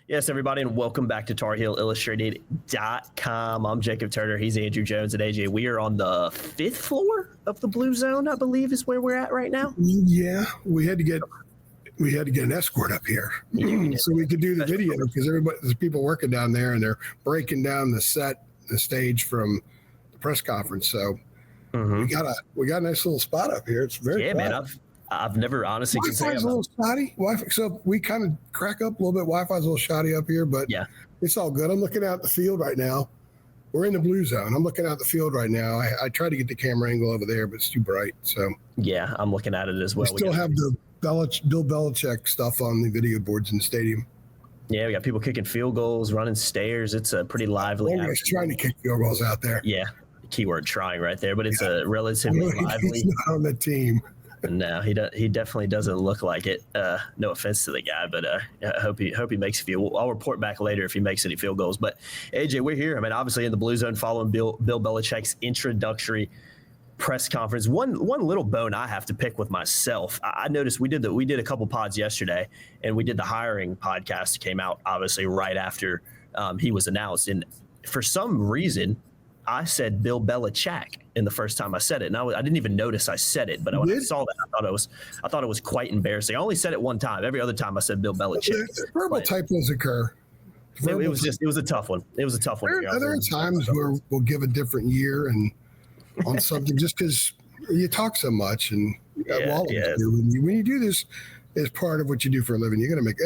Yes, everybody, and welcome back to TarHeelIllustrated.com. I'm Jacob Turner. He's Andrew Jones and AJ. We are on the 5th floor of the Blue Zone, I believe, is where we're at right now. Yeah, we had to get an escort up here so we could do the video because there's people working down there and they're breaking down the stage from the press conference. So we got a nice little spot up here. It's very quiet. Man. I've never honestly Wi-Fi's a little shoddy. So we kind of crack up a little bit. Wi-Fi's a little shoddy up here, but yeah, it's all good. I'm looking out the field right now. We're in the Blue Zone. I'm looking out the field right now. I tried to get the camera angle over there, but it's too bright. So yeah, I'm looking at it as well. We still have the Bill Belichick stuff on the video boards in the stadium. Yeah, we got people kicking field goals, running stairs. It's a pretty lively. Everybody's trying to kick field goals out there. Yeah, keyword trying right there, but it's a relatively lively. He's not on the team. No, he definitely doesn't look like it. No offense to the guy, but I hope he makes a few. I'll report back later if he makes any field goals. But AJ, we're here. I mean, obviously in the Blue Zone, following Bill Belichick's introductory press conference. One little bone I have to pick with myself. I noticed we did a couple pods yesterday, and we did the hiring podcast that came out obviously right after he was announced. And for some reason, I said Bill Belichick in the first time I said it, and I didn't even notice I said it. But when I saw that, I thought it was quite embarrassing. I only said it one time. Every other time I said Bill Belichick. Verbal typos occur. It was a tough one. It was a tough one. There are times where we'll give a different year and on something just because you talk so much and when you do this as part of what you do for a living, you're going to make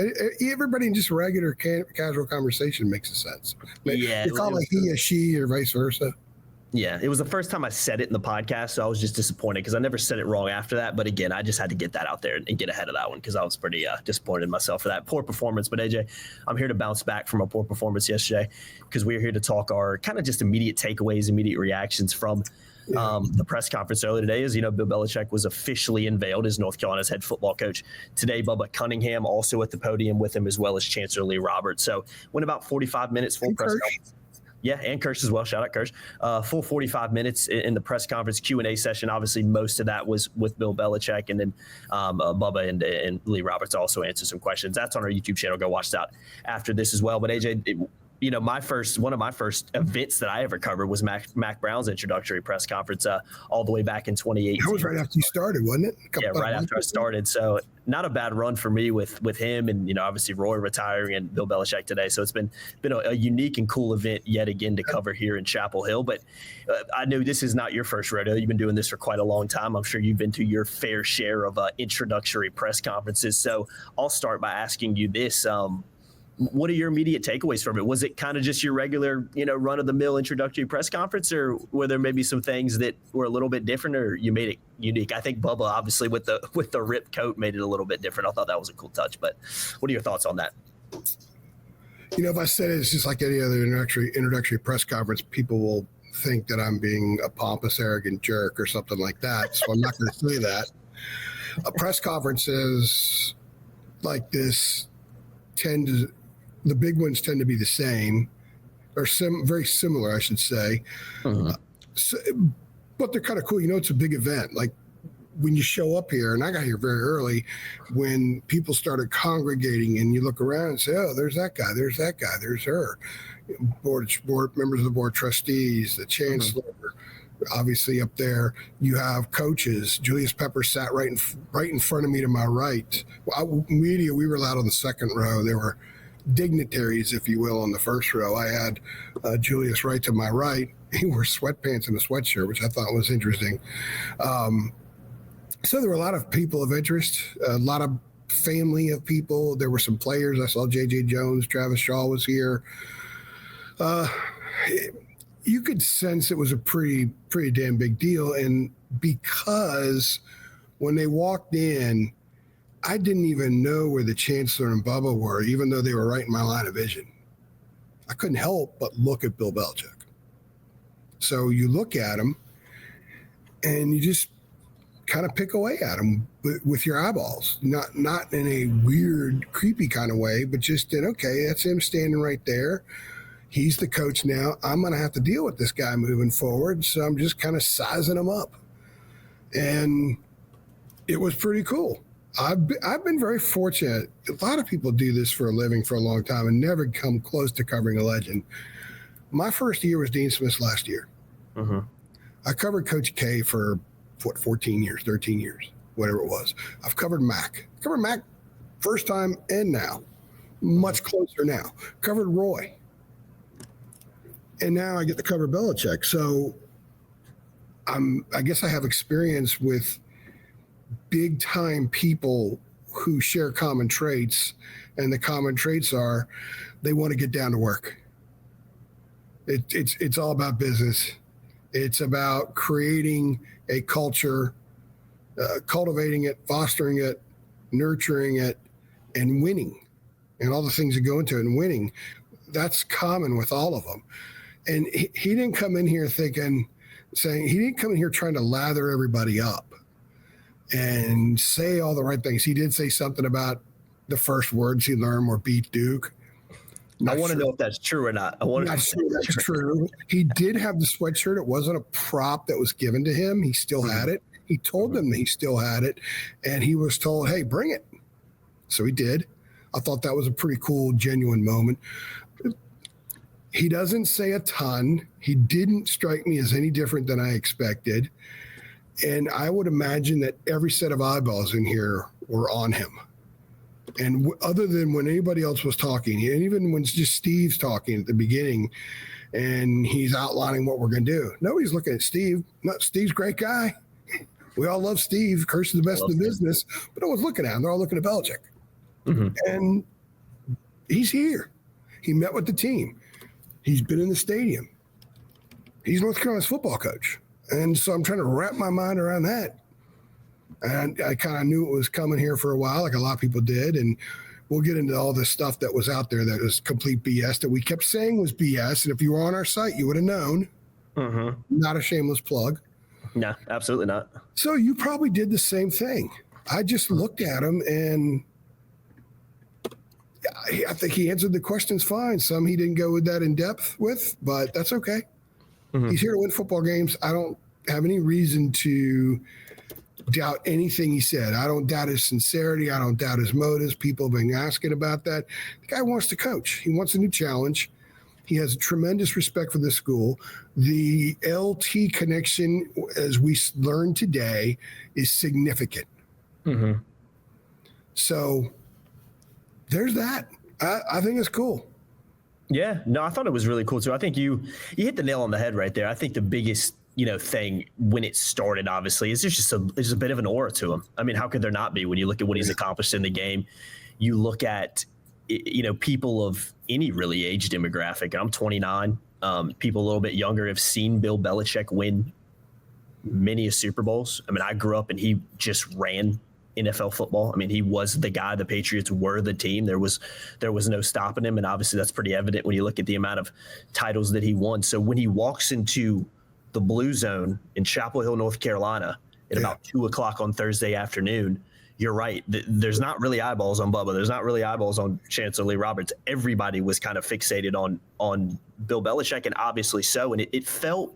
everybody in just regular casual conversation makes a sense. Yeah, you call it he or she or vice versa. Yeah, it was the first time I said it in the podcast, so I was just disappointed because I never said it wrong after that. But again, I just had to get that out there and get ahead of that one because I was pretty disappointed in myself for that poor performance. But AJ, I'm here to bounce back from a poor performance yesterday because we're here to talk our kind of just immediate takeaways, immediate reactions from the press conference earlier today. As you know, Bill Belichick was officially unveiled as North Carolina's head football coach today. Bubba Cunningham also at the podium with him, as well as Chancellor Lee Roberts. So went about 45 minutes full press conference. Yeah, and Kirsch as well. Shout out Kirsch. Full 45 minutes in the press conference Q&A session. Obviously, most of that was with Bill Belichick, and then Bubba and Lee Roberts also answered some questions. That's on our YouTube channel. Go watch that after this as well. But AJ, one of my first events that I ever covered was Mac Brown's introductory press conference all the way back in 2018. That was right after you started, wasn't it? Right after I started. So not a bad run for me with him and, obviously Roy retiring and Bill Belichick today. So it's been a unique and cool event yet again to cover here in Chapel Hill. But I know this is not your first rodeo. You've been doing this for quite a long time. I'm sure you've been to your fair share of introductory press conferences. So I'll start by asking you this. What are your immediate takeaways from it? Was it kind of just your regular, run-of-the-mill introductory press conference, or were there maybe some things that were a little bit different, or you made it unique? I think Bubba, obviously, with the ripped coat, made it a little bit different. I thought that was a cool touch. But what are your thoughts on that? If I said it's just like any other introductory press conference, people will think that I'm being a pompous, arrogant jerk or something like that. So I'm not going to say that. A press conferences like this the big ones tend to be the same, or very similar, I should say. But they're kind of cool. It's a big event. Like when you show up here, and I got here very early, when people started congregating and you look around and say, oh, there's that guy, there's her. Board members of the board trustees, the chancellor, obviously up there. You have coaches. Julius Pepper sat right in front of me to my right. Media, we were allowed on the second row. There were dignitaries, if you will, on the first row. I had Julius right to my right. He wore sweatpants and a sweatshirt, which I thought was interesting. So there were a lot of people of interest, a lot of family of people. There were some players. I saw J.J. Jones, Travis Shaw was here. You could sense it was a pretty damn big deal. And because when they walked in, I didn't even know where the chancellor and Bubba were, even though they were right in my line of vision. I couldn't help but look at Bill Belichick. So you look at him and you just kind of pick away at him with your eyeballs, not in a weird, creepy kind of way, but just in, okay, that's him standing right there. He's the coach now. I'm going to have to deal with this guy moving forward. So I'm just kind of sizing him up. And it was pretty cool. I've been very fortunate. A lot of people do this for a living for a long time and never come close to covering a legend. My first year was Dean Smith's last year. Mm-hmm. I covered Coach K for 14 years, 13 years, whatever it was. I've covered Mac. Covered Mac first time and now. Much closer now. Covered Roy. And now I get to cover Belichick. So I guess I have experience with big time people who share common traits. And the common traits are they want to get down to work. It's all about business. It's about creating a culture, cultivating it, fostering it, nurturing it, and winning, and all the things that go into it. And winning, that's common with all of them. And he didn't come in here he didn't come in here trying to lather everybody up and say all the right things. He did say something about the first words he learned were beat Duke. I want to know if that's true or not. Not sure that's true. He did have the sweatshirt. It wasn't a prop that was given to him. He still had it. He told them that he still had it, and he was told, hey, bring it. So he did. I thought that was a pretty cool, genuine moment. He doesn't say a ton. He didn't strike me as any different than I expected. And I would imagine that every set of eyeballs in here were on him. And other than when anybody else was talking, and even when it's just Steve's talking at the beginning and he's outlining what we're going to do, nobody's looking at Steve. No, Steve's a great guy. We all love Steve. Kirk's the best in the business. But no one's looking at him. They're all looking at Belichick. Mm-hmm. And he's here. He met with the team. He's been in the stadium. He's North Carolina's football coach. And so I'm trying to wrap my mind around that. And I kind of knew it was coming here for a while, like a lot of people did. And we'll get into all this stuff that was out there that was complete BS that we kept saying was BS. And if you were on our site, you would have known. Mm-hmm. Not a shameless plug. No, absolutely not. So you probably did the same thing. I just looked at him and I think he answered the questions fine. Some he didn't go with that in depth with, but that's okay. Mm-hmm. He's here to win football games. I don't have any reason to doubt anything he said. I don't doubt his sincerity. I don't doubt his motives. People have been asking about that. The guy wants to coach. He wants a new challenge. He has a tremendous respect for the school. The LT connection, as we learned today, is significant. Mm-hmm. So there's that. I think it's cool. Yeah, no, I thought it was really cool too. I think you hit the nail on the head right there. I think the biggest thing when it started, obviously, is there's just a bit of an aura to him. I mean, how could there not be when you look at what he's accomplished in the game? You look at people of any really age demographic. I'm 29. People a little bit younger have seen Bill Belichick win many Super Bowls. I mean, I grew up and he just ran NFL football. I mean, he was the guy. The Patriots were the team. There was no stopping him, and obviously that's pretty evident when you look at the amount of titles that he won. So when he walks into the Blue Zone in Chapel Hill, North Carolina, at about 2:00 on Thursday afternoon, you're right. There's not really eyeballs on Bubba. There's not really eyeballs on Chancellor Lee Roberts. Everybody was kind of fixated on Bill Belichick, and obviously so. And it felt.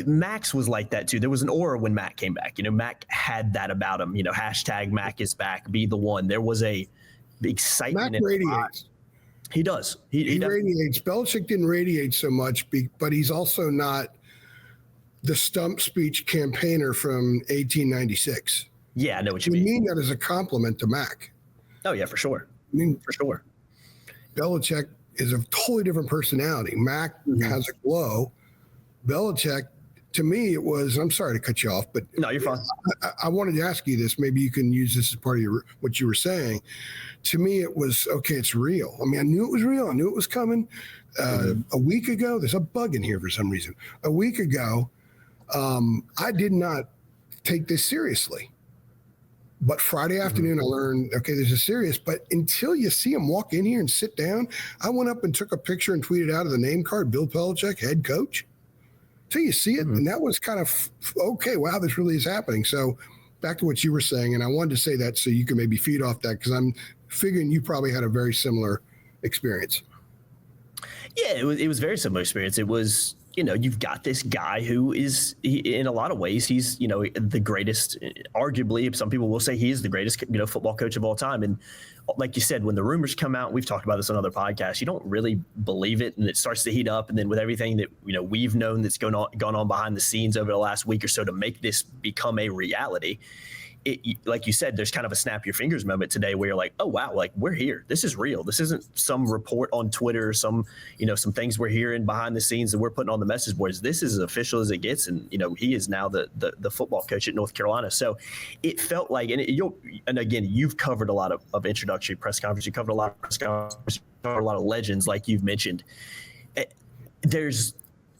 Max was like that too. There was an aura when Mac came back. Mac had that about him. Hashtag Mac is back. Be the one. There was a excitement. Mac radiates. He does. He radiates. Belichick didn't radiate so much, but he's also not the stump speech campaigner from 1896. Yeah, I know what you mean. I mean that as a compliment to Mac. Oh yeah, for sure. I mean, for sure. Belichick is a totally different personality. Mac has a glow. Belichick, to me, it was, I'm sorry to cut you off, but no, you're fine. I wanted to ask you this. Maybe you can use this as part of what you were saying. To me, it was, okay, it's real. I mean, I knew it was real. I knew it was coming. A week ago, there's a bug in here for some reason. A week ago, I did not take this seriously. But Friday afternoon, I learned, okay, this is serious. But until you see him walk in here and sit down, I went up and took a picture and tweeted out of the name card, Bill Belichick, head coach. Till you see it, and that was kind of, okay, wow, this really is happening. So back to what you were saying, and I wanted to say that so you can maybe feed off that, because I'm figuring you probably had a very similar experience. Yeah, it was very similar experience. It was, you've got this guy who is, in a lot of ways, he's, the greatest, arguably, some people will say he is the greatest, football coach of all time. And like you said, when the rumors come out, we've talked about this on other podcasts, you don't really believe it, and it starts to heat up. And then with everything that, we've known that's gone on behind the scenes over the last week or so to make this become a reality, like you said, there's kind of a snap your fingers moment today where you're like, oh, wow, like we're here. This is real. This isn't some report on Twitter or some things we're hearing behind the scenes that we're putting on the message boards. This is as official as it gets. And, he is now the football coach at North Carolina. So it felt like, and again, you've covered a lot of introductory press conferences. You covered a lot of press conferences, you covered a lot of legends, like you've mentioned.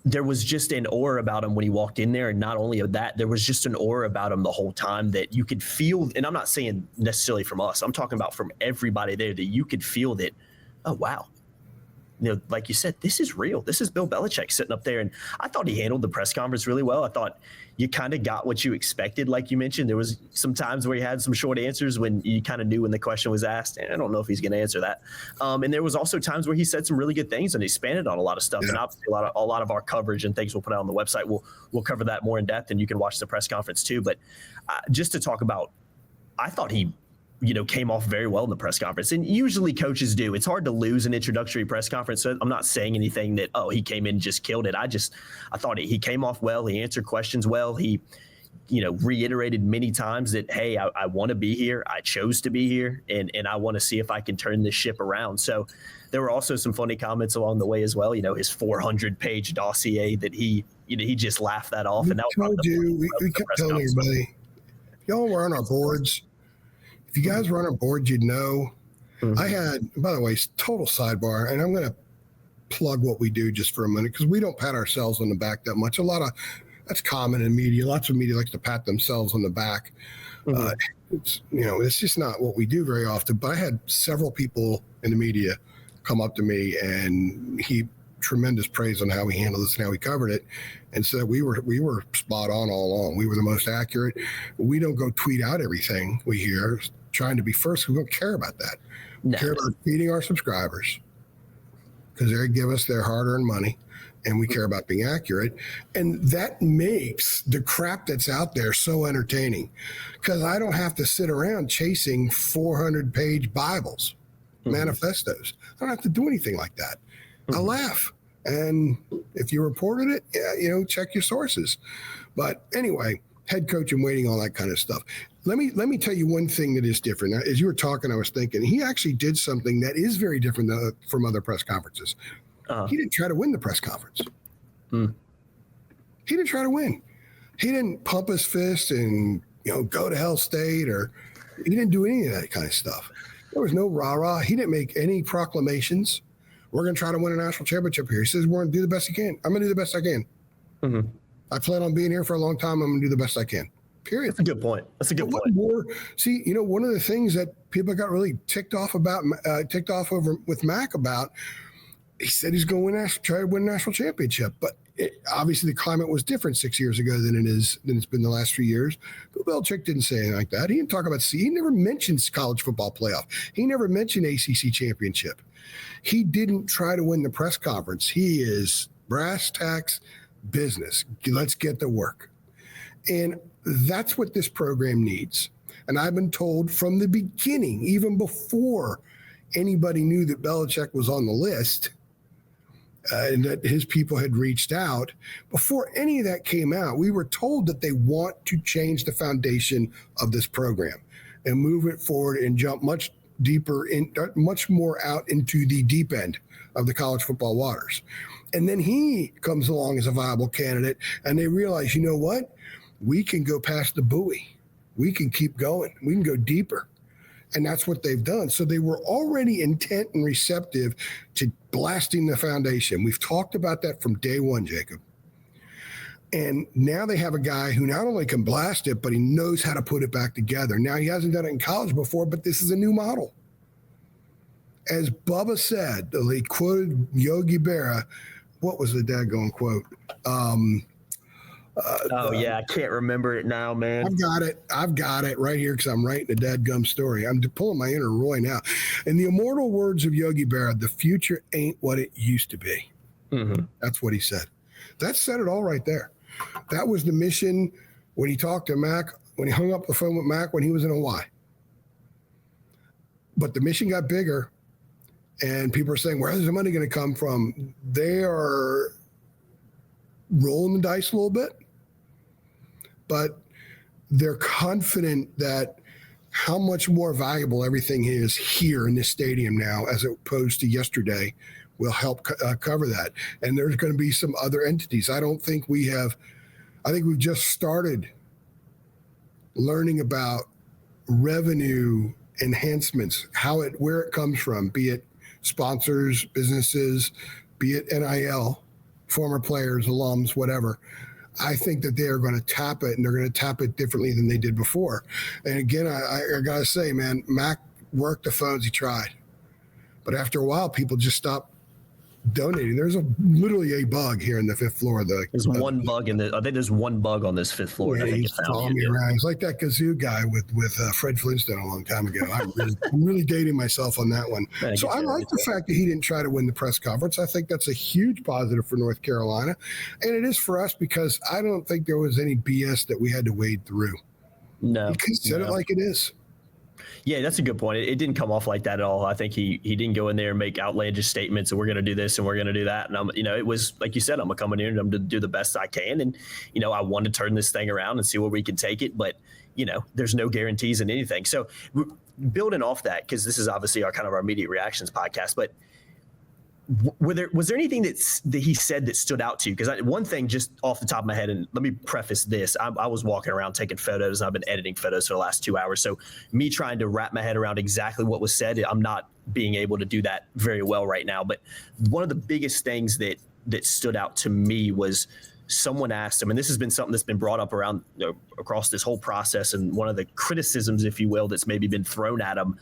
There was just an aura about him when he walked in there. And not only of that, there was just an aura about him the whole time that you could feel. And I'm not saying necessarily from us, I'm talking about from everybody there, that you could feel that, oh, wow. Like you said, this is real. This is Bill Belichick sitting up there. And I thought he handled the press conference really well. I thought you kind of got what you expected. Like you mentioned, there was some times where he had some short answers when you kind of knew when the question was asked. And I don't know if he's going to answer that. And there was also times where he said some really good things and he expanded on a lot of stuff. Yeah. And obviously a lot of our coverage and things we'll put out on the website, we'll cover that more in depth, and you can watch the press conference too. But just to talk about, I thought he came off very well in the press conference. And usually coaches do. It's hard to lose an introductory press conference. So I'm not saying anything that, oh, he came in and just killed it. I thought he came off well. He answered questions well. He, reiterated many times that, hey, I want to be here. I chose to be here. And I want to see if I can turn this ship around. So there were also some funny comments along the way as well. His 400-page dossier that he just laughed that off. And that we kept telling everybody, y'all were on our boards. If you guys were on our board, you'd know. Mm-hmm. I had, by the way, total sidebar, and I'm going to plug what we do just for a minute because we don't pat ourselves on the back that much. That's common in media. Lots of media likes to pat themselves on the back. Mm-hmm. It's just not what we do very often. But I had several people in the media come up to me and heap tremendous praise on how we handled this and how we covered it, and said we were spot on all along. We were the most accurate. We don't go tweet out everything we hear, trying to be first. We don't care about that. We care about feeding our subscribers because they give us their hard-earned money, and we care about being accurate. And that makes the crap that's out there so entertaining because I don't have to sit around chasing 400-page Bibles, manifestos. I don't have to do anything like that. I laugh. And if you reported it, check your sources. But anyway, head coach in waiting, all that kind of stuff. Let me tell you one thing that is different. As you were talking, I was thinking he actually did something that is very different from other press conferences. He didn't try to win the press conference. He didn't try to win. He didn't pump his fist and go to hell state, or he didn't do any of that kind of stuff. There was no rah-rah. He didn't make any proclamations. We're going to try to win a national championship here. He says, we're going to do the best he can. I'm going to do the best I can. Mm-hmm. I plan on being here for a long time. I'm going to do the best I can. Period. That's a good point. See, one of the things that people got really ticked off over with Mac about, he said he's going to try to win a national championship. But obviously the climate was different 6 years ago than it's been the last few years. Bill Belichick didn't say anything like that. He didn't talk about he never mentioned college football playoff. He never mentioned ACC championship. He didn't try to win the press conference. He is brass tacks business. Let's get to work. And that's what this program needs. And I've been told from the beginning, even before anybody knew that Belichick was on the list, and that his people had reached out, before any of that came out, we were told that they want to change the foundation of this program and move it forward and jump much deeper much more out into the deep end of the college football waters. And then he comes along as a viable candidate, and they realize, you know what? We can go past the buoy. We can keep going. We can go deeper. And that's what they've done. So they were already intent and receptive to blasting the foundation. We've talked about that from day one, Jacob. And now they have a guy who not only can blast it, but he knows how to put it back together. Now, he hasn't done it in college before, but this is a new model. As Bubba said, he quoted Yogi Berra. What was the daggone quote? I can't remember it now, man. I've got it right here because I'm writing a dadgum story. I'm pulling my inner Roy now. In the immortal words of Yogi Berra, the future ain't what it used to be. Mm-hmm. That's what he said. That said it all right there. That was the mission when he talked to Mac, when he hung up the phone with Mac when he was in Hawaii. But the mission got bigger, and people are saying, where's the money going to come from? They are rolling the dice a little bit, but they're confident that how much more valuable everything is here in this stadium now as opposed to yesterday will help cover that. And there's going to be some other entities. I think we've just started learning about revenue enhancements, where it comes from, be it sponsors, businesses, be it NIL, former players, alums, whatever. I think that they are going to tap it, and they're going to tap it differently than they did before. And again, I got to say, man, Mac worked the phones. He tried. But after a while, people just stopped donating. There's literally a bug here in the fifth floor. There's one bug I think there's one bug on this fifth floor. Yeah, he's following me around. He's like that kazoo guy with Fred Flintstone a long time ago. I'm really dating myself on that one. So I like the fact that he didn't try to win the press conference. I think that's a huge positive for North Carolina. And it is for us because I don't think there was any BS that we had to wade through. No. He said it like it is. Yeah, that's a good point. It didn't come off like that at all. I think he didn't go in there and make outlandish statements and we're going to do this and we're going to do that. And it was like you said, I'm going to come in here and I'm going to do the best I can. And, I want to turn this thing around and see where we can take it. But, there's no guarantees in anything. So building off that, because this is obviously our immediate reactions podcast, but was there anything that he said that stood out to you? Because one thing just off the top of my head, and let me preface this, I was walking around taking photos and I've been editing photos for the last 2 hours. So me trying to wrap my head around exactly what was said, I'm not being able to do that very well right now. But one of the biggest things that stood out to me was someone asked him, and this has been something that's been brought up around across this whole process, and one of the criticisms, if you will, that's maybe been thrown at him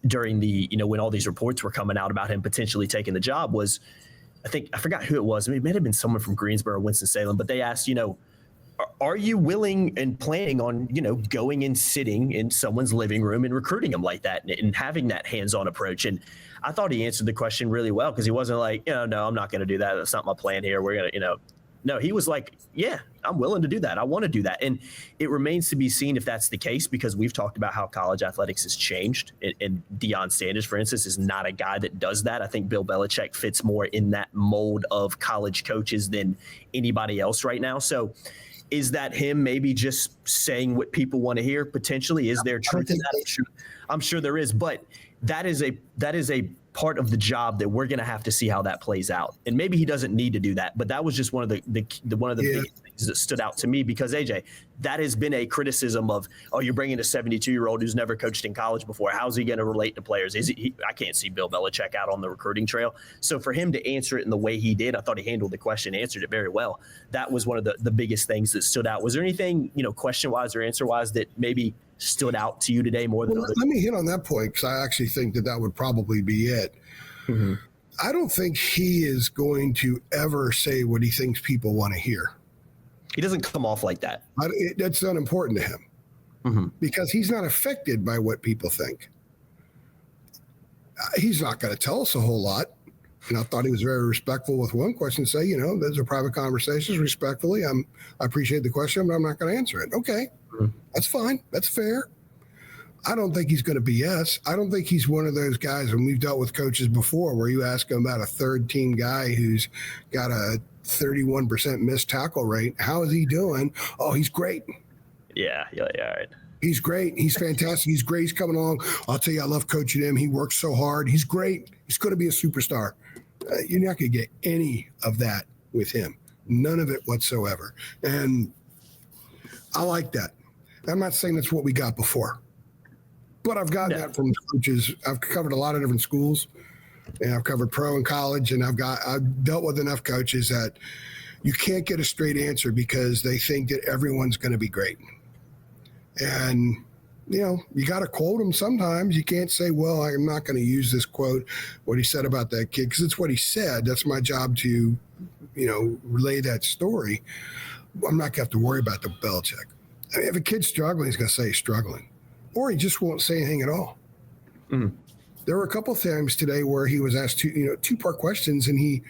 during the, when all these reports were coming out about him potentially taking the job was, I forgot who it was. I mean, it may have been someone from Greensboro or Winston-Salem, but they asked, are you willing and planning on, going and sitting in someone's living room and recruiting them like that and having that hands-on approach? And I thought he answered the question really well because he wasn't like, no, I'm not going to do that. That's not my plan here. We're going to, no, he was like, yeah, I'm willing to do that. I want to do that. And it remains to be seen if that's the case, because we've talked about how college athletics has changed. And Deion Sanders, for instance, is not a guy that does that. I think Bill Belichick fits more in that mold of college coaches than anybody else right now. So is that him maybe just saying what people want to hear? Potentially. Is there truth to that? I'm sure there is. But that is a part of the job that we're going to have to see how that plays out. And maybe he doesn't need to do that, but that was just one of the biggest things that stood out to me, because AJ, that has been a criticism of, oh, you're bringing a 72-year-old who's never coached in college before. How's he going to relate to players? I can't see Bill Belichick out on the recruiting trail. So for him to answer it in the way he did, I thought he handled the question, answered it very well. That was one of the biggest things that stood out. Was there anything, question-wise or answer-wise that maybe stood out to you today more than others? Let me hit on that point, because I actually think that would probably be it. Mm-hmm. I don't think he is going to ever say what he thinks people want to hear. He doesn't come off like that. That's not important to him, because he's not affected by what people think. He's not going to tell us a whole lot. And I thought he was very respectful with one question, say, those are private conversations, respectfully. I appreciate the question, but I'm not going to answer it. Okay, that's fine. That's fair. I don't think he's going to BS. I don't think he's one of those guys, and we've dealt with coaches before, where you ask him about a third-team guy who's got a 31% missed tackle rate. How is he doing? Oh, he's great. Yeah, all right. He's great. He's fantastic. He's great. He's coming along. I'll tell you, I love coaching him. He works so hard. He's great. He's going to be a superstar. You're not going to get any of that with him. None of it whatsoever. And I like that. I'm not saying that's what we got before, but I've gotten that from coaches. I've covered a lot of different schools, and I've covered pro and college, and I've dealt with enough coaches that you can't get a straight answer because they think that everyone's going to be great. And, you got to quote him sometimes. You can't say, well, I'm not going to use this quote, what he said about that kid, because it's what he said. That's my job to, relay that story. I'm not going to have to worry about the Belichick. I mean, if a kid's struggling, he's going to say he's struggling, or he just won't say anything at all. Mm. There were a couple of times today where he was asked two-part questions, and he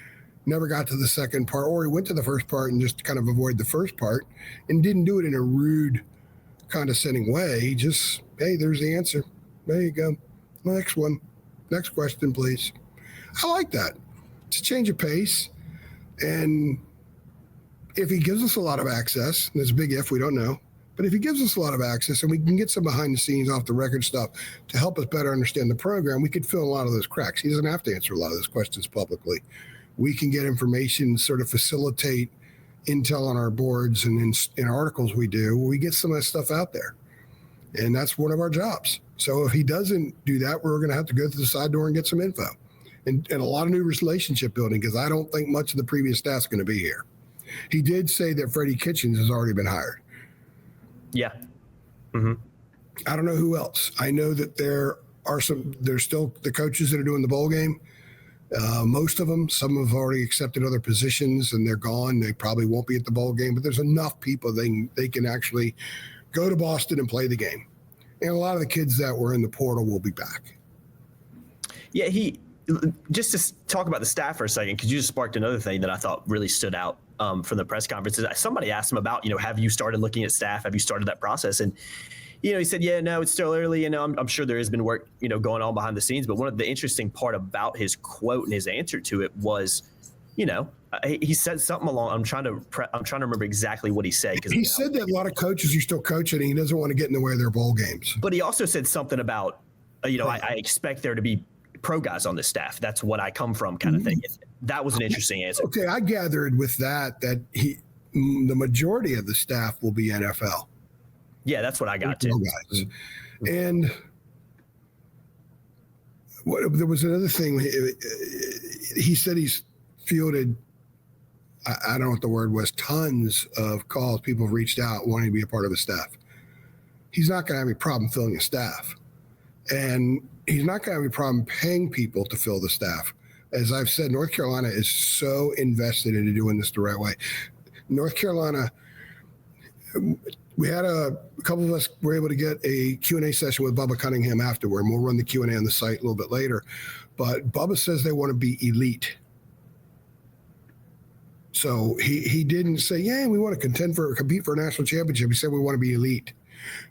never got to the second part, or he went to the first part and just kind of avoided the first part and didn't do it in a rude, condescending way. He just, hey, there's the answer. There you go. Next one. Next question, please. I like that. It's a change of pace. And if he gives us a lot of access, and there's a big if, we don't know, but if he gives us a lot of access and we can get some behind the scenes, off the record stuff to help us better understand the program, we could fill a lot of those cracks. He doesn't have to answer a lot of those questions publicly. We can get information, sort of facilitate intel on our boards and in articles we do. We get some of that stuff out there. And that's one of our jobs. So if he doesn't do that, we're going to have to go through the side door and get some info and a lot of new relationship building, because I don't think much of the previous staff's going to be here. He did say that Freddie Kitchens has already been hired. Yeah. Mm-hmm. I don't know who else. I know that there's still the coaches that are doing the bowl game. Most of them, some have already accepted other positions and they're gone. They probably won't be at the bowl game, but there's enough people they can actually go to Boston and play the game. And a lot of the kids that were in the portal will be back. Yeah, just to talk about the staff for a second, because you just sparked another thing that I thought really stood out from the press conferences. Somebody asked him about, have you started looking at staff? Have you started that process? And, he said, yeah, no, it's still early. I'm sure there has been work, going on behind the scenes. But one of the interesting part about his quote and his answer to it was, he said something along. I'm trying to remember exactly what he said. Because he said that a lot of coaches are still coaching and he doesn't want to get in the way of their bowl games. But he also said something about, I expect there to be pro guys on this staff. That's what I come from, kind of thing. That was an interesting answer. Okay, I gathered with that the majority of the staff will be NFL. Yeah, that's what I got too. Guys. And there was another thing. He said he's fielded, I don't know what the word was, tons of calls. People have reached out wanting to be a part of the staff. He's not going to have any problem filling a staff. And he's not going to have any problem paying people to fill the staff. As I've said, North Carolina is so invested into doing this the right way. North Carolina, we had a couple of us were able to get a Q&A session with Bubba Cunningham afterward, and we'll run the Q&A on the site a little bit later. But Bubba says they want to be elite. So he didn't say, yeah, we want to compete for a national championship. He said we want to be elite.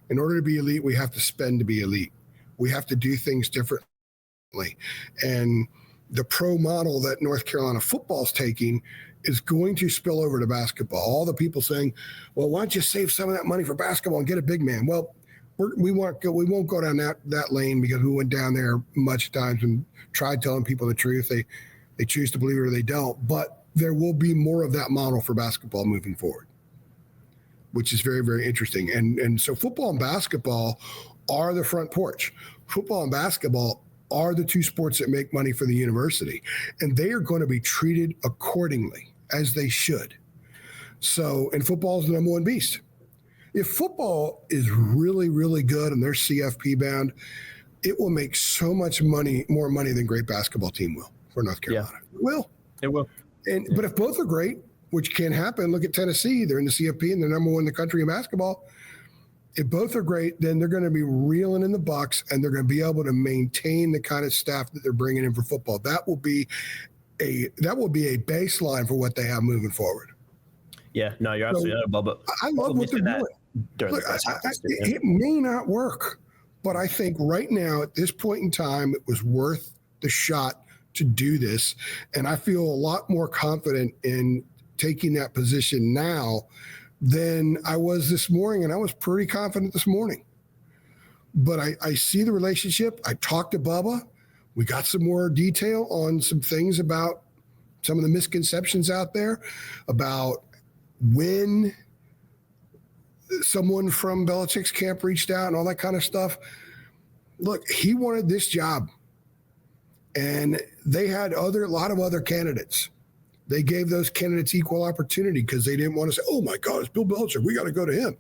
In order to be elite, we have to spend to be elite. We have to do things differently. And the pro model that North Carolina football's taking is going to spill over to basketball. All the people saying, well, why don't you save some of that money for basketball and get a big man? Well, we won't go down that lane, because we went down there much times and tried telling people the truth. They choose to believe it or they don't. But there will be more of that model for basketball moving forward, which is very, very interesting. And so football and basketball are the front porch. Football and basketball are the two sports that make money for the university, and they are going to be treated accordingly, as they should. So, and football is the number one beast. If football is really, really good and they're CFP bound, it will make so much money, more money than great basketball team will for North Carolina. Yeah. It will. It will. But if both are great, which can happen, look at Tennessee. They're in the CFP and they're number one in the country in basketball. If both are great, then they're going to be reeling in the bucks, and they're going to be able to maintain the kind of staff that they're bringing in for football. That will be a baseline for what they have moving forward. Yeah, no, you're absolutely right, Bubba. I love what they're doing. Look, it may not work, but I think right now at this point in time, it was worth the shot to do this, and I feel a lot more confident in taking that position now than I was this morning, and I was pretty confident this morning. But I see the relationship. I talked to Bubba. We got some more detail on some things about some of the misconceptions out there about when someone from Belichick's camp reached out and all that kind of stuff. Look, he wanted this job, and they had a lot of other candidates. They gave those candidates equal opportunity because they didn't want to say, oh, my God, it's Bill Belichick. We got to go to him.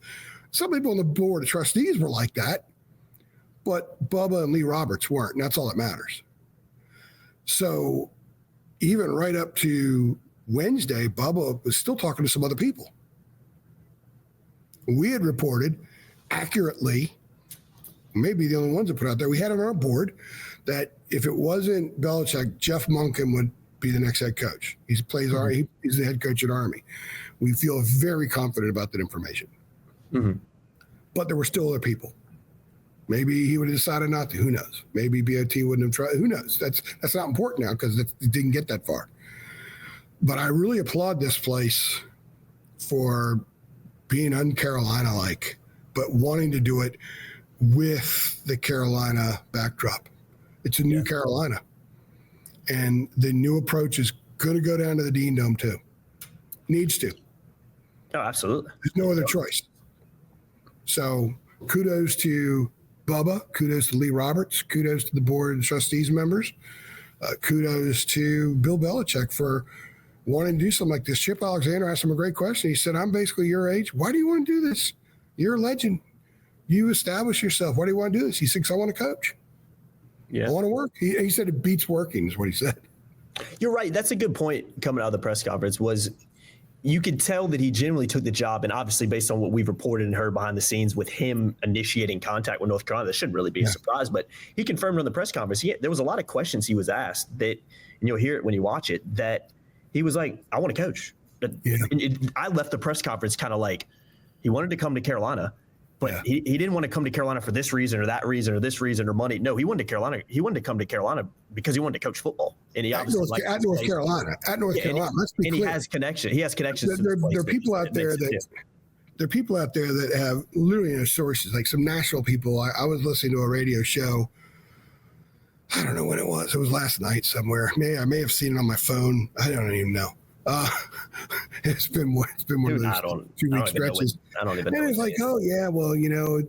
Some people on the board of trustees were like that, but Bubba and Lee Roberts weren't, and that's all that matters. So even right up to Wednesday, Bubba was still talking to some other people. We had reported accurately, maybe the only ones that put out there, we had on our board that if it wasn't Belichick, Jeff Monken would be the next head coach. He's the head coach at Army. We feel very confident about that information. Mm-hmm. But there were still other people. Maybe he would have decided not to. Who knows? Maybe BOT wouldn't have tried. Who knows? That's not important now because it didn't get that far. But I really applaud this place for being un-Carolina-like, but wanting to do it with the Carolina backdrop. It's a new Carolina. And the new approach is going to go down to the Dean Dome too. Needs to. Oh, absolutely. There's no other choice. So kudos to Bubba. Kudos to Lee Roberts. Kudos to the board and trustees members. Kudos to Bill Belichick for wanting to do something like this. Chip Alexander asked him a great question. He said, I'm basically your age. Why do you want to do this? You're a legend. You establish yourself. Why do you want to do this? He said, I want to coach. Yeah. I want to work. He said it beats working is what he said. You're right. That's a good point coming out of the press conference was you could tell that he genuinely took the job. And obviously based on what we've reported and heard behind the scenes with him initiating contact with North Carolina, that shouldn't really be a surprise, but he confirmed on the press conference. There was a lot of questions he was asked that, and you'll hear it when you watch it, that he was like, I want to coach. I left the press conference kind of like he wanted to come to Carolina, but he didn't want to come to Carolina for this reason or that reason or this reason or money. No, he wanted to Carolina. He wanted to come to Carolina because he wanted to coach football. And he at North Carolina. Let's be clear. He has connection. He has connections. There are people out there that have literally no sources, like some national people. I was listening to a radio show. I don't know when it was. It was last night somewhere. I may have seen it on my phone. I don't even know. It's been one of those 2 week stretches. I don't even know. And it's like, oh yeah, well,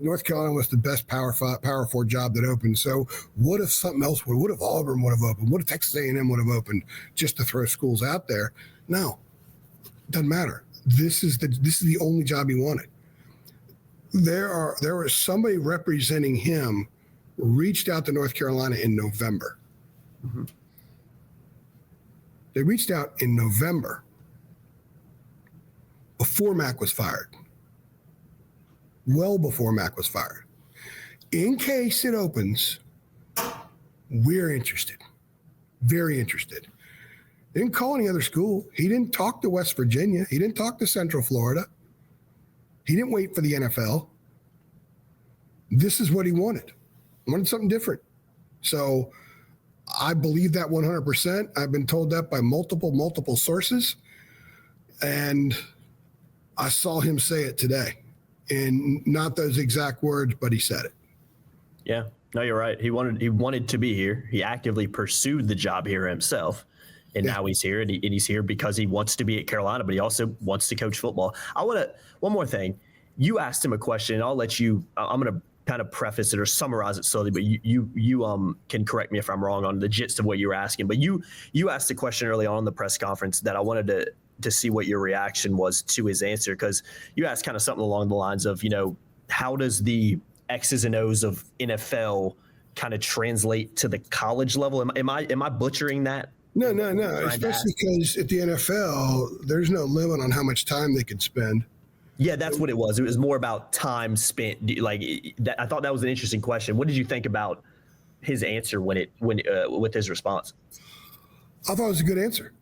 North Carolina was the best Power 4 job that opened. So what if something else would? What if Auburn would have opened? What if Texas A&M would have opened? Just to throw schools out there? No, doesn't matter. This is the only job he wanted. There was somebody representing him reached out to North Carolina in November. Mm-hmm. They reached out in November before Mac was fired. Well before Mac was fired. In case it opens, we're interested. Very interested. He didn't call any other school. He didn't talk to West Virginia. He didn't talk to Central Florida. He didn't wait for the NFL. This is what he wanted. He wanted something different. So I believe that 100%. I've been told that by multiple sources. And I saw him say it today. In not those exact words, but he said it. Yeah, no, you're right. He wanted to be here. He actively pursued the job here himself. And now he's here, and he's here because he wants to be at Carolina, but he also wants to coach football. One more thing. You asked him a question, and I'll let you, I'm going to kind of preface it or summarize it slowly, but you can correct me if I'm wrong on the gist of what you were asking. But you asked a question early on in the press conference that I wanted to see what your reaction was to his answer, because you asked kind of something along the lines of, how does the X's and O's of NFL kind of translate to the college level? Am I butchering that? No. Especially because at the NFL, there's no limit on how much time they could spend. Yeah, that's what it was. It was more about time spent. I thought that was an interesting question. What did you think about his answer with his response? I thought it was a good answer.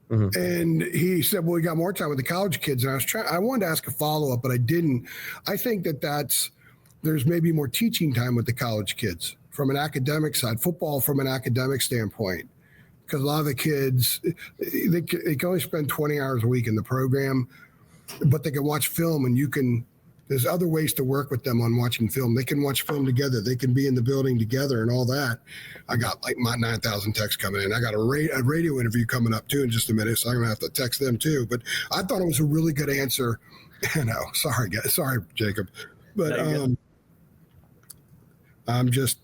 Mm-hmm. And he said, well, we got more time with the college kids. And I wanted to ask a follow-up, but I didn't. I think there's maybe more teaching time with the college kids from an academic side, football from an academic standpoint. Because a lot of the kids, they can only spend 20 hours a week in the program, but they can watch film, and there's other ways to work with them on watching film. They can watch film together. They can be in the building together and all that. I got like my 9,000 texts coming in. I got a radio interview coming up too in just a minute, so I'm going to have to text them too. But I thought it was a really good answer. Sorry, Jacob. But I'm just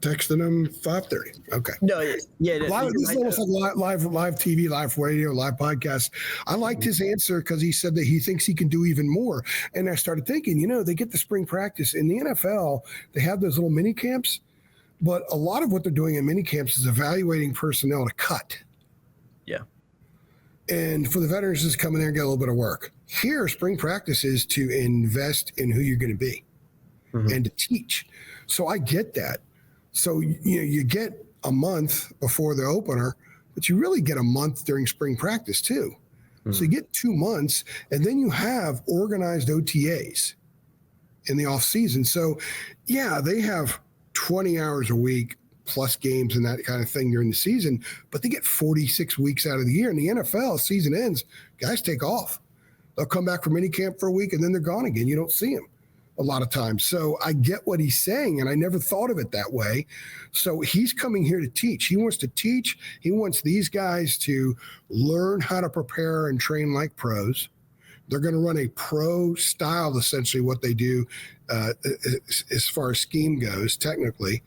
texting them 5:30. Okay. No, yeah. This is almost like live TV, live radio, live podcast. I liked his answer because he said that he thinks he can do even more. And I started thinking, they get the spring practice in the NFL. They have those little mini camps, but a lot of what they're doing in mini camps is evaluating personnel to cut. Yeah. And for the veterans, just come in there and get a little bit of work. Here, spring practice is to invest in who you're going to be and to teach. So I get that. So, you get a month before the opener but you really get a month during spring practice too. So you get 2 months, and then you have organized OTAs in the off season. So yeah, they have 20 hours a week plus games and that kind of thing during the season, but they get 46 weeks out of the year. In the NFL, season ends, guys take off. They'll come back from minicamp for a week, and then they're gone again. You don't see them a lot of times. So I get what he's saying, and I never thought of it that way. So he's coming here to teach. He wants to teach. He wants these guys to learn how to prepare and train like pros. They're going to run a pro style, essentially what they do as far as scheme goes, technically.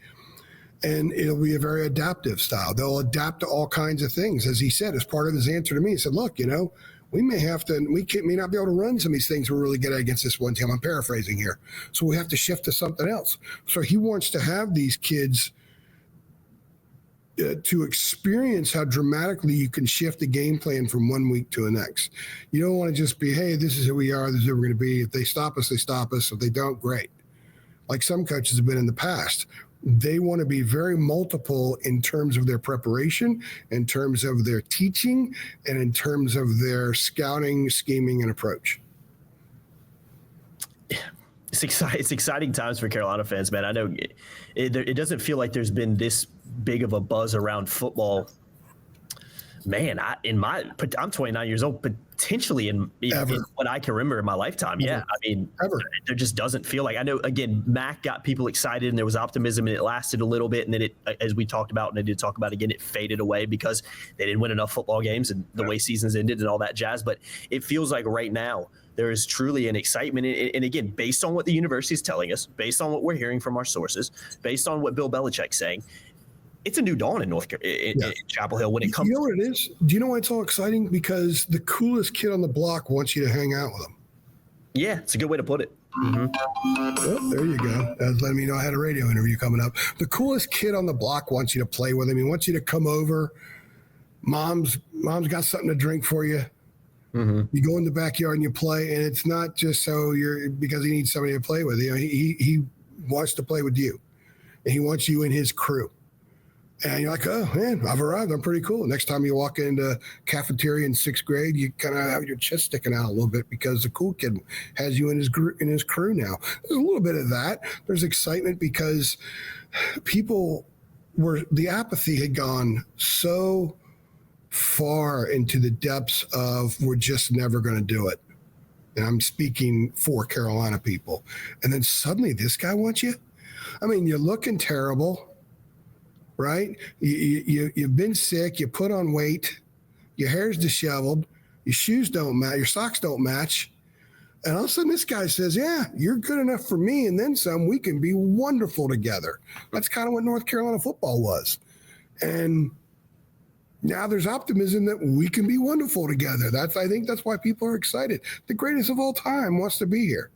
And it'll be a very adaptive style. They'll adapt to all kinds of things. As he said, as part of his answer to me, he said, look, we may not be able to run some of these things we're really good at against this one team. I'm paraphrasing here. So we have to shift to something else. So he wants to have these kids to experience how dramatically you can shift the game plan from 1 week to the next. You don't want to just be, hey, this is who we are. This is who we're going to be. If they stop us, they stop us. If they don't, great. Like some coaches have been in the past. They want to be very multiple in terms of their preparation, in terms of their teaching, and in terms of their scouting, scheming, and approach. It's exciting times for Carolina fans, man. I know it doesn't feel like there's been this big of a buzz around football. Man, I'm 29 years old, potentially in what I can remember in my lifetime. Ever. Yeah, I mean, there just doesn't feel like. I know, again, Mac got people excited and there was optimism and it lasted a little bit. And then as we talked about, and I did talk about again, it faded away because they didn't win enough football games and the way seasons ended and all that jazz. But it feels like right now there is truly an excitement. And again, based on what the university is telling us, based on what we're hearing from our sources, based on what Bill Belichick's saying, it's a new dawn in in Chapel Hill when it comes. You know what it is? Do you know why it's all exciting? Because the coolest kid on the block wants you to hang out with him. Yeah, it's a good way to put it. Mm-hmm. Oh, there you go. That's letting me know I had a radio interview coming up. The coolest kid on the block wants you to play with him. He wants you to come over. Mom's got something to drink for you. Mm-hmm. You go in the backyard and you play, and it's not just because he needs somebody to play with. He wants to play with you, and he wants you in his crew. And you're like, oh, man, I've arrived. I'm pretty cool. Next time you walk into cafeteria in 6th grade, you kind of have your chest sticking out a little bit because the cool kid has you in his crew now. There's a little bit of that. There's excitement because the apathy had gone so far into the depths of we're just never going to do it. And I'm speaking for Carolina people. And then suddenly this guy wants you? I mean, you're looking terrible. Right? You've been sick. You put on weight. Your hair's disheveled. Your shoes don't match. Your socks don't match. And all of a sudden this guy says, yeah, you're good enough for me. And then some, we can be wonderful together. That's kind of what North Carolina football was. And now there's optimism that we can be wonderful together. I think that's why people are excited. The greatest of all time wants to be here.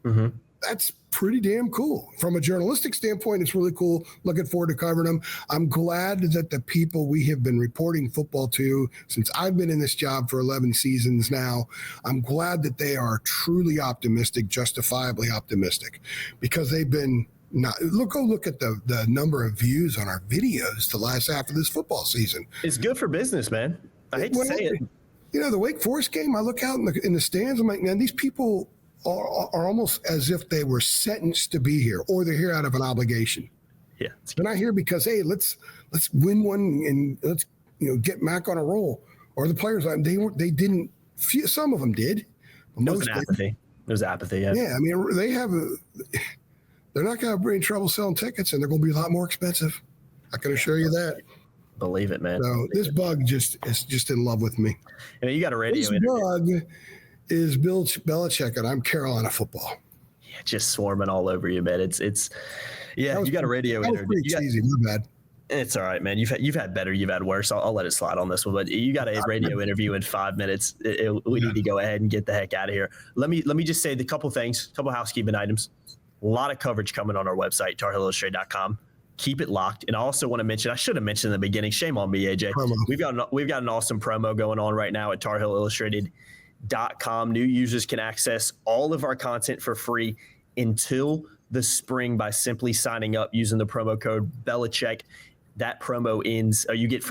Mm-hmm. That's pretty damn cool. From a journalistic standpoint, it's really cool. Looking forward to covering them. I'm glad that the people we have been reporting football to since I've been in this job for 11 seasons now, I'm glad that they are truly optimistic, justifiably optimistic, because they've been look at the number of views on our videos the last half of this football season. It's good for business, man. I hate to say it. The Wake Forest game, I look out in the stands, I'm like, man, these people are almost as if they were sentenced to be here, or they're here out of an obligation. Yeah, they're not here because, hey, let's win one and let's get Mac on a roll. Or the players, they didn't. Some of them did. Most apathy. There's apathy. Yeah. Yeah, I mean they're not going to be in trouble selling tickets, and they're going to be a lot more expensive. I can assure you that. Believe it, man. So this bug is just in love with me. You got a radio this interview. Bug is Bill Belichick, and I'm Carolina football. Yeah, just swarming all over you, man. It's you got a radio interview. Easy, my bad. It's all right, man. You've had better, you've had worse. I'll let it slide on this one, but you got a radio interview in 5 minutes. We need to go ahead and get the heck out of here. Let me just say the couple housekeeping items. A lot of coverage coming on our website, TarHillIllustrated.com. Keep it locked. And I also want to mention, I should have mentioned in the beginning, shame on me, AJ. Promo. We've got an awesome promo going on right now at TarHillIllustrated.com. New users can access all of our content for free until the spring by simply signing up using the promo code Belichick. that promo ends, or you get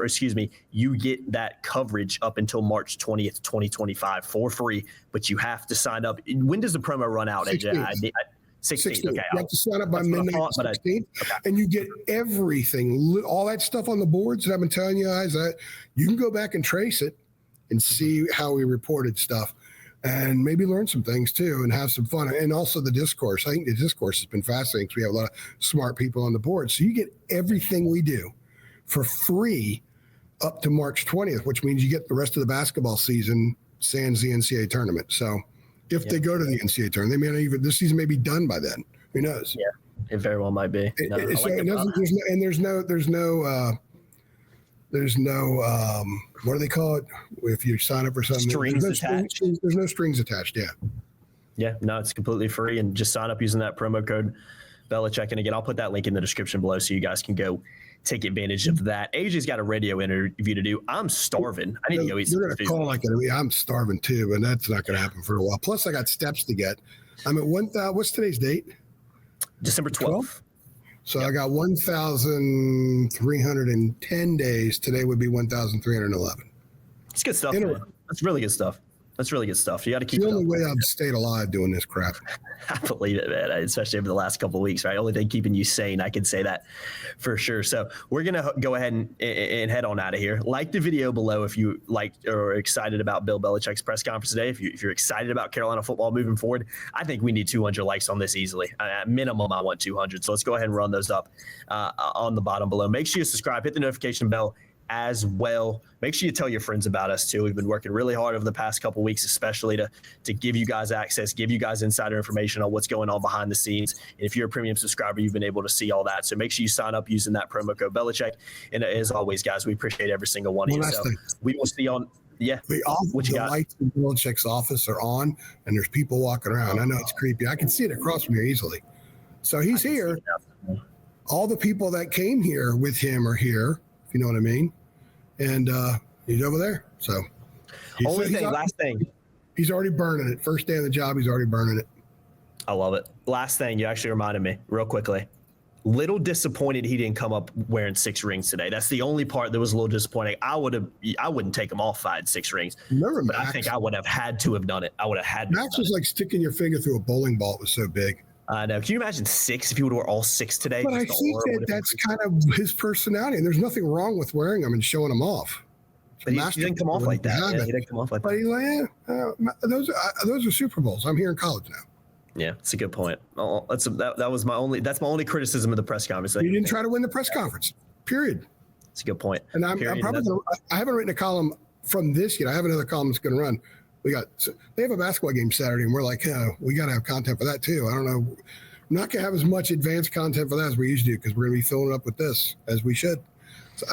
that coverage up until March 20th, 2025 for free, but you have to sign up. When does the promo run out, AJ? 16th. Okay. You have to sign up by midnight 16th, and you get everything, all that stuff on the boards that I've been telling you guys. That you can go back and trace it and see how we reported stuff, and maybe learn some things too, and have some fun. And also the discourse. I think the discourse has been fascinating because we have a lot of smart people on the board. So you get everything we do for free up to March 20th, which means you get the rest of the basketball season sans the NCAA tournament. So. If they go to the NCAA tournament, they may not even. This season may be done by then. Who knows? Yeah, it very well might be. No, there's no. What do they call it? If you sign up for something, strings attached. There's no strings attached. Yeah. Yeah. No, it's completely free, and just sign up using that promo code Belichick. And again, I'll put that link in the description below so you guys can go take advantage of that. AJ's got a radio interview to do. I'm starving. I need to go eat some food. You're going to call like it. I'm starving too, and that's not going to happen for a while. Plus, I got steps to get. I'm at 1,000. What's today's date? December 12th. So I got 1,310 days. Today would be 1,311. It's good stuff, man. That's really good stuff. That's really good stuff. You got to keep the only way I've stayed alive doing this crap. I believe it, man. Especially over the last couple of weeks, right? Only thing keeping you sane, I can say that for sure. So we're gonna go ahead and head on out of here. Like the video below if you liked or are excited about Bill Belichick's press conference today. If you're excited about Carolina football moving forward, I think we need 200 likes on this easily. At minimum, I want 200. So let's go ahead and run those up on the bottom below. Make sure you subscribe, hit the notification bell as well. Make sure you tell your friends about us too. We've been working really hard over the past couple of weeks, especially to give you guys access, give you guys insider information on what's going on behind the scenes. And if you're a premium subscriber, you've been able to see all that. So make sure you sign up using that promo code Belichick. And as always, guys, we appreciate every single one of you. So we will see on. Yeah. The lights in Belichick's office are on, and there's people walking around. I know it's creepy. I can see it across from here easily. So he's here. All the people that came here with him are here. You know what I mean? And he's over there. So last thing. He's already burning it. First day of the job, he's already burning it. I love it. Last thing, you actually reminded me real quickly. Little disappointed he didn't come up wearing 6 rings today. That's the only part that was a little disappointing. I wouldn't take him off if I had 6 rings. Remember but Max? I think I would have had to have done it. I would have had to. Max was like sticking your finger through a bowling ball. It was so big. I know. Can you imagine 6 if he would wear all 6 today? But I think that's kind of his personality. And there's nothing wrong with wearing them and showing them off. But he didn't come off like that. Yeah, he didn't come off like that. But he's like, those are Super Bowls. I'm here in college now. Yeah, that's a good point. Oh, that's my only criticism of the press conference. You didn't try to win the press conference. Period. That's a good point. And I haven't written a column from this yet. I have another column that's going to run. They have a basketball game Saturday, and we're like, we got to have content for that too. I don't know. I'm not going to have as much advanced content for that as we used to because we're going to be filling up with this as we should. So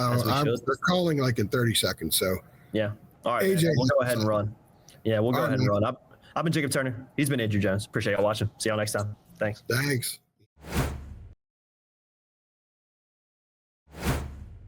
they're calling like in 30 seconds. So yeah. All right, AJ, we'll go ahead and run. Yeah, we'll go ahead and run. I've been Jacob Turner. He's been Andrew Jones. Appreciate y'all watching. See y'all next time. Thanks.